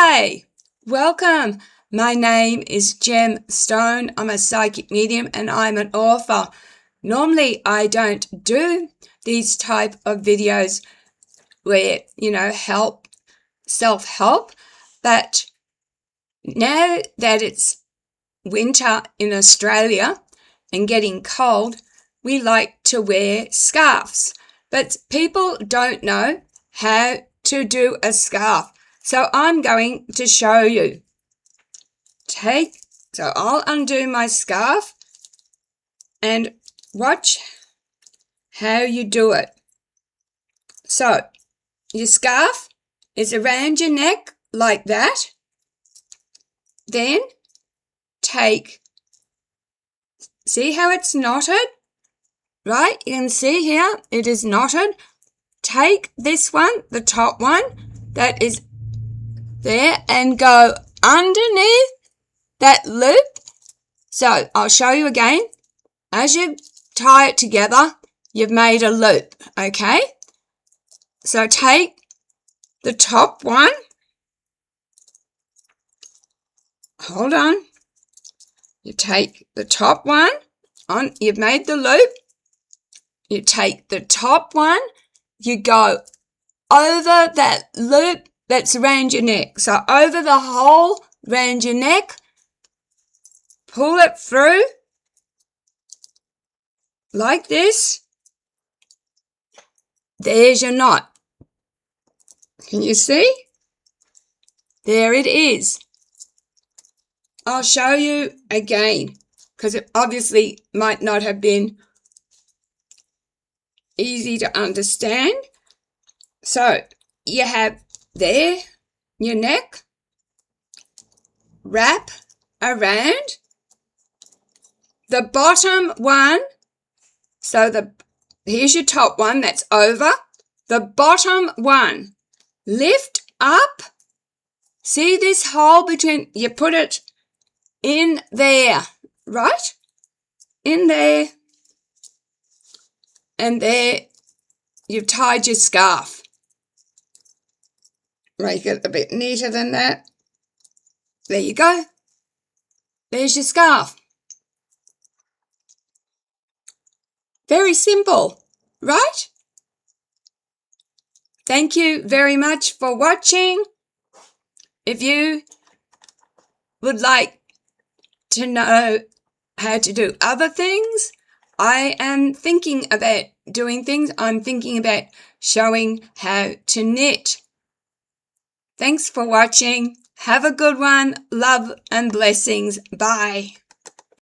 Hi, welcome. My name is Gem Stone. I'm a psychic medium and I'm an author. Normally, I don't do these type of videos where, help, self-help, but now that it's winter in Australia and getting cold, we like to wear scarves, but people don't know how to do a scarf. So I'm going to show you. So I'll undo my scarf and watch how you do it. So your scarf is around your neck like that. Then see how it's knotted? Right, you can see here it is knotted. Take this one, the top one that is there, and go underneath that loop. So I'll show you again. As you tie it together, you've made a loop, okay? So take the top one. Hold on. You take the top one on, you've made the loop. You take the top one, you go over that loop that's around your neck. So over the hole around your neck, pull it through like this. There's your knot. Can you see? There it is. I'll show you again because it obviously might not have been easy to understand. So you have there your neck, wrap around the bottom one. So here's your top one that's over. The bottom one, lift up. See this hole between, you put it in there, right? In there. And there you've tied your scarf. Make it a bit neater than that. There you go. There's your scarf. Very simple, right? Thank you very much for watching. If you would like to know how to do other things, I am thinking about doing things. I'm thinking about showing how to knit. Thanks for watching. Have a good one. Love and blessings. Bye.